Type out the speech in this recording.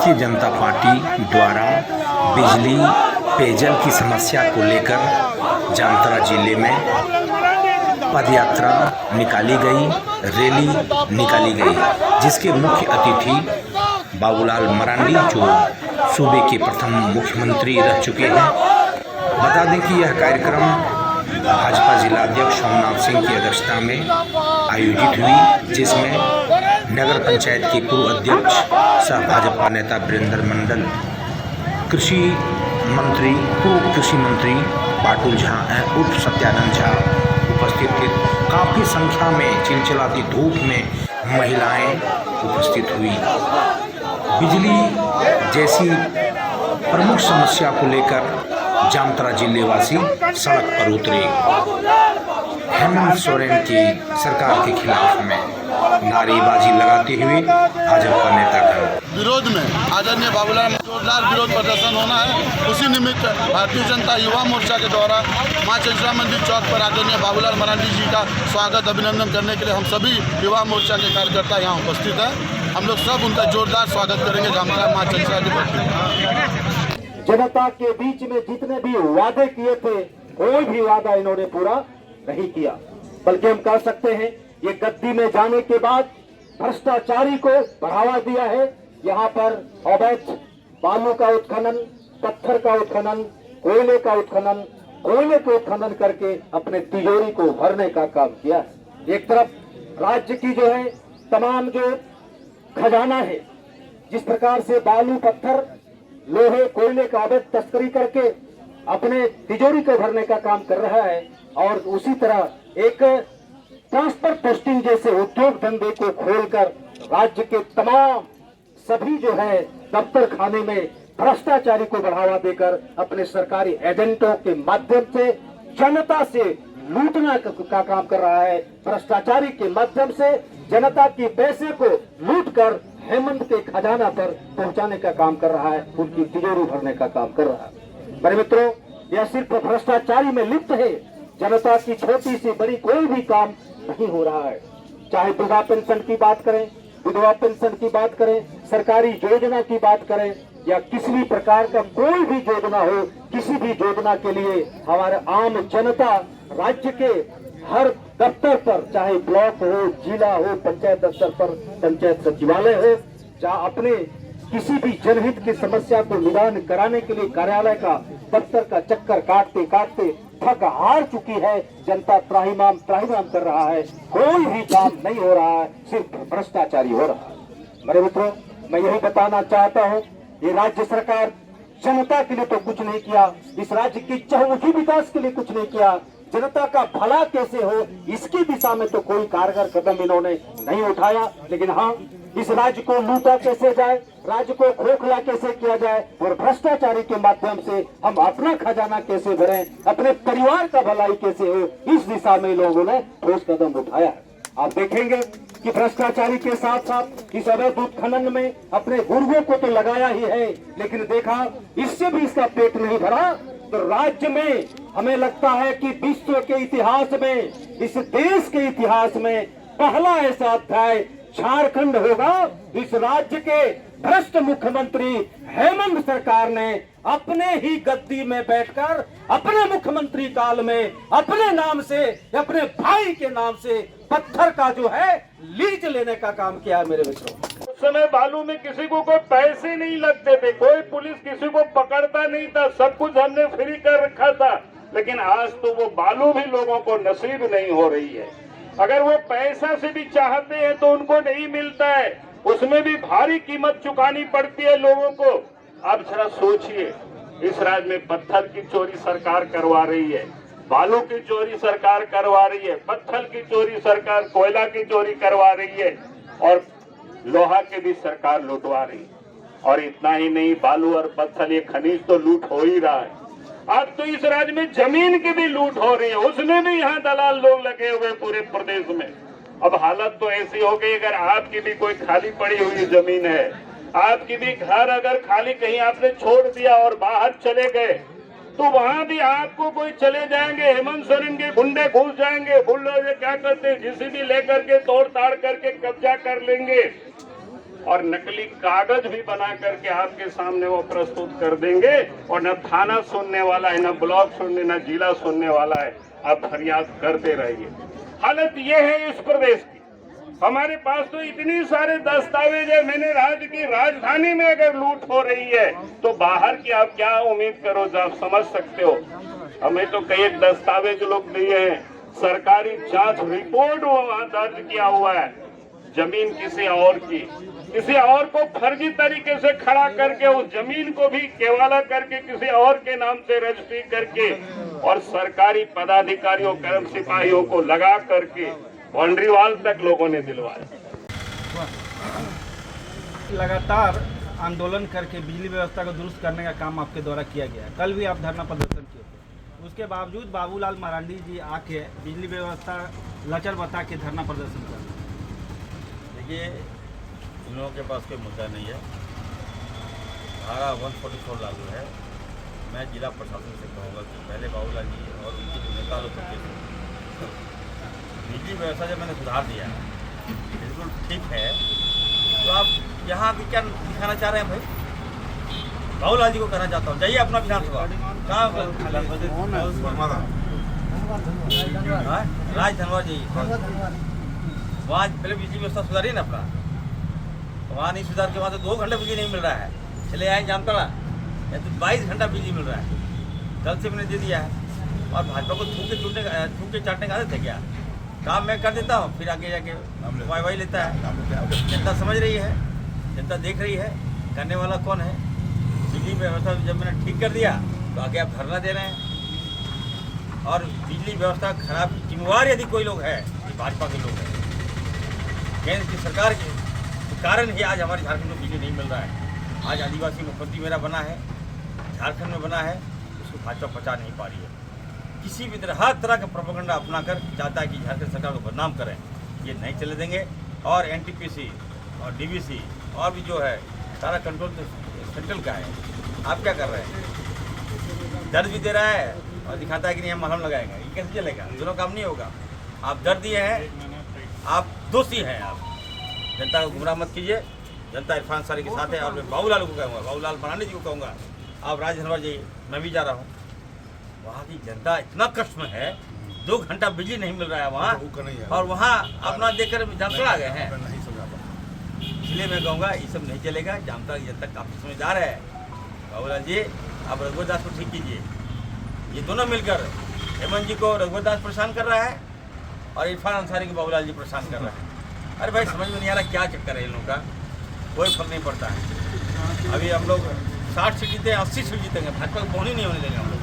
Bharatiya Janata party द्वारा बिजली पेयजल की समस्या को लेकर जामताड़ा जिले में पदयात्रा निकाली गई, रैली निकाली गई, जिसके मुख्य अतिथि बाबूलाल मरांडी जो सूबे के प्रथम मुख्यमंत्री रह चुके हैं। बता दें कि यह कार्यक्रम भाजपा जिला अध्यक्ष सोमनाथ सिंह की अध्यक्षता में आयोजित हुई, जिसमें नगर पंचायत के पूर्व अध्यक्ष सह भाजपा नेता वीरेंद्र मंडल, पूर्व कृषि मंत्री पाटुल झा उर्फ सत्यानंद झा उपस्थित थे। काफ़ी संख्या में चिलचिलाती धूप में महिलाएं उपस्थित हुई। बिजली जैसी प्रमुख समस्या को लेकर जामताड़ा जिलेवासी सड़क पर उतरे। हेमंत सोरेन की सरकार के खिलाफ में नारेबाजी लगाते हुए भाजपा नेतागण विरोध में आदरणीय बाबूलाल जोरदार विरोध प्रदर्शन होना है। उसी निमित्त भारतीय जनता युवा मोर्चा के द्वारा मां चंचला मंदिर चौक पर आदरणीय बाबूलाल मरांडी जी का स्वागत अभिनंदन करने के लिए हम सभी युवा मोर्चा के कार्यकर्ता यहाँ उपस्थित हैं। हम लोग सब उनका जोरदार स्वागत करेंगे जामताड़ा मां चंचला की भक्ति। जनता के बीच में जितने भी वादे किए थे, कोई भी वादा इन्होंने पूरा नहीं किया, बल्कि हम कह सकते हैं ये गद्दी में जाने के बाद भ्रष्टाचारी को बढ़ावा दिया है। यहाँ पर अवैध बालू का उत्खनन, पत्थर का उत्खनन, कोयले का उत्खनन, कोयले को उत्खनन करके अपने तिजोरी को भरने का काम किया है। एक तरफ राज्य की जो है तमाम जो खजाना है, जिस प्रकार से बालू, पत्थर, लोहे, कोयले का अवैध तस्करी करके अपने तिजोरी को भरने का काम कर रहा है, और उसी तरह एक ट्रांसफर पोस्टिंग जैसे उद्योग धंधे को खोलकर राज्य के तमाम सभी जो है दफ्तर खाने में भ्रष्टाचारी को बढ़ावा देकर अपने सरकारी एजेंटों के माध्यम से जनता से लूटना का काम कर रहा है। भ्रष्टाचारी के माध्यम से जनता के पैसे को लूटकर हेमंत के खजाना पर पहुंचाने का काम कर रहा है, उनकी तिजोरी भरने का काम कर रहा है। मेरे मित्रों, यह सिर्फ भ्रष्टाचारी में लिप्त है। जनता की छोटी से बड़ी कोई भी काम नहीं हो रहा है। चाहे वृद्धा पेंशन की बात करें, विधवा पेंशन की बात करें, सरकारी योजना की बात करें, या किसी भी प्रकार का कोई भी योजना हो, किसी भी योजना के लिए हमारे आम जनता राज्य के हर दफ्तर पर, चाहे ब्लॉक हो, जिला हो, पंचायत दफ्तर पर, पंचायत सचिवालय हो, जहाँ अपने किसी भी जनहित की समस्या को निदान कराने के लिए कार्यालय का, दफ्तर का चक्कर काटते काटते थक हार चुकी है। जनता त्राहिमाम कर रहा है, कोई भी काम नहीं हो रहा है, सिर्फ भ्रष्टाचारी हो रहा है। मेरे मित्रों, मैं यही बताना चाहता हूँ, ये राज्य सरकार जनता के लिए तो कुछ नहीं किया, इस राज्य की चहुमुखी विकास के लिए कुछ नहीं किया, जनता का भला कैसे हो इसकी दिशा में तो कोई कारगर कदम इन्होंने नहीं उठाया। लेकिन हाँ, इस राज्य को लूटा कैसे जाए, राज्य को खोखला कैसे किया जाए, और भ्रष्टाचारी के माध्यम से हम अपना खजाना कैसे भरें, अपने परिवार का भलाई कैसे हो, इस दिशा में लोगों ने ठोस कदम उठाया है। आप देखेंगे कि भ्रष्टाचारी के साथ साथ इस अवैध उत्खनन में अपने गुर्गों को तो लगाया ही है, लेकिन देखा इससे भी इसका पेट नहीं भरा। तो राज्य में हमें लगता है कि विश्व के इतिहास में, इस देश के इतिहास में पहला ऐसा अध्याय झारखंड होगा। इस राज्य के भ्रष्ट मुख्यमंत्री हेमंत सरकार ने अपने ही गद्दी में बैठकर अपने मुख्यमंत्री काल में अपने नाम से, अपने भाई के नाम से पत्थर का जो है लीज लेने का काम किया। मेरे मित्रों, उस समय बालू में किसी को कोई पैसे नहीं लगते थे, कोई पुलिस किसी को पकड़ता नहीं था, सब कुछ हमने फ्री कर रखा था। लेकिन आज तो वो बालू भी लोगों को नसीब नहीं हो रही है। अगर वो पैसा से भी चाहते हैं तो उनको नहीं मिलता है, उसमें भी भारी कीमत चुकानी पड़ती है लोगों को। आप जरा सोचिए, इस राज्य में पत्थर की चोरी सरकार करवा रही है, बालू की चोरी सरकार करवा रही है, पत्थर की चोरी सरकार, कोयला की चोरी करवा रही है, और लोहा के भी सरकार लुटवा रही है। और इतना ही नहीं, बालू और पत्थर ये खनिज तो लूट हो ही रहा है, अब तो इस राज्य में जमीन की भी लूट हो रही है, उसमें भी यहाँ दलाल लोग लगे हुए पूरे प्रदेश में। अब हालत तो ऐसी हो गई, अगर आपकी भी कोई खाली पड़ी हुई जमीन है, आपकी भी घर अगर खाली कहीं आपने छोड़ दिया और बाहर चले गए, तो वहां भी आपको कोई चले जाएंगे, हेमंत सोरेन के गुंडे घुस जाएंगे, बुलडोजर क्या करते हैं, जेसीबी लेकर के तोड़ ताड़ करके कब्जा कर लेंगे। और नकली कागज भी बना करके आपके सामने वो प्रस्तुत कर देंगे। और न थाना सुनने वाला है, न ब्लॉक सुनने, न जिला सुनने वाला है। आप फरियाद करते रहिए। हालत ये है इस प्रदेश की। हमारे पास तो इतनी सारे दस्तावेज है। मैंने राज्य की राजधानी में अगर लूट हो रही है तो बाहर की आप क्या उम्मीद करो, जो आप समझ सकते हो। हमें तो कई एक दस्तावेज लोग दिए हैं, सरकारी जांच रिपोर्ट वहां दर्ज किया हुआ है, जमीन किसी और की, किसी और को फर्जी तरीके से खड़ा करके उस जमीन को भी केवाला करके किसी और के नाम से रजिस्ट्री करके और सरकारी पदाधिकारियों कर्म सिपाहियों को लगा करके बाउंड्री वॉल तक लोगों ने दिलवाया। लगातार आंदोलन करके बिजली व्यवस्था को दुरुस्त करने का काम आपके द्वारा किया गया है। कल भी आप धरना प्रदर्शन किए थे, उसके बावजूद बाबूलाल मरांडी जी आके बिजली व्यवस्था लचर बता के धरना प्रदर्शन कर रहे हैं। देखिए, इन लोगों के पास कोई मुद्दा नहीं है। धारा 144 लागू है। मैं जिला प्रशासन से कहूँगा कि पहले बाबूलाल जी और उनके जो नेता लोग थे, बिजली व्यवस्था जब मैंने सुधार दिया है, बिल्कुल ठीक है, तो आप यहाँ भी क्या दिखाना चाह रहे हैं भाई? बाबूलाल जी को कहना चाहता हूँ, जाइए अपना विधानसभा कहाँ राज धनवार जाइए, वहाँ पहले बिजली व्यवस्था सुधारिए ना अपना। वहाँ नहीं सुधार के वहाँ तो 2 घंटे बिजली नहीं मिल रहा है। चले आए जामतड़ा, या तो 22 घंटा बिजली मिल रहा है। कल से मैंने दे दिया है। और भाजपा को थूक के चाटने का आदत है क्या? काम मैं कर देता हूँ, फिर आगे जाके वाई लेता है। जनता समझ रही है, जनता देख रही है, करने वाला कौन है। बिजली व्यवस्था जब मैंने ठीक कर दिया तो आगे आप धरना दे रहे हैं। और बिजली व्यवस्था खराब की जिम्मेवार यदि कोई लोग है, ये भाजपा के लोग हैं। केंद्र की सरकार के कारण ही आज हमारे झारखंड में बिजली नहीं मिल रहा है। आज आदिवासी मुख्यमंत्री मेरा बना है, झारखंड में बना है, उसको भाजपा पचा नहीं पा रही है। किसी भी तरह हर तरह का प्रोपेगेंडा अपनाकर चाहता है कि झारखंड सरकार को बदनाम करें। ये नहीं चले देंगे। और एनटीपीसी और डीवीसी और भी जो है सारा कंट्रोल तो सेंट्रल का है। आप क्या कर रहे हैं? दर्द भी दे रहा है और दिखाता है कि नहीं हम मलहम लगाएंगे। ये कैसे चलेगा? दोनों काम नहीं होगा। आप दर्द दिए हैं, आप दोषी हैं। आप जनता को गुमराह मत कीजिए। जनता इरफान सारी के साथ है। और मैं बाबूलाल को कहूँगा, बाबूलाल मरांडी जी को कहूँगा, आप राज धनवार जाइए, मैं भी जा रहा हूँ। वहाँ की जनता इतना कष्ट में है, 2 घंटा बिजली नहीं मिल रहा है वहाँ, और वहाँ अपना देखकर जामतड़ा आ गए हैं। इसलिए मैं कहूँगा ये सब नहीं चलेगा। जामतड़ा की जनता काफ़ी समझदार है। बाबूलाल जी, आप रघुवर दास को ठीक कीजिए। ये दोनों मिलकर हेमंत जी को रघुवर दास परेशान कर रहा है और इरफान अंसारी को बाबूलाल जी परेशान कर रहा है। अरे भाई, समझ में नहीं आ रहा क्या चक्कर है इन लोगों का। कोई फर्क नहीं पड़ता है। अभी हम लोग 60 सीट जीते हैं, 80 सीट जीतेंगे। भाजपा को पहुँच नहीं होने देंगे हम लोग।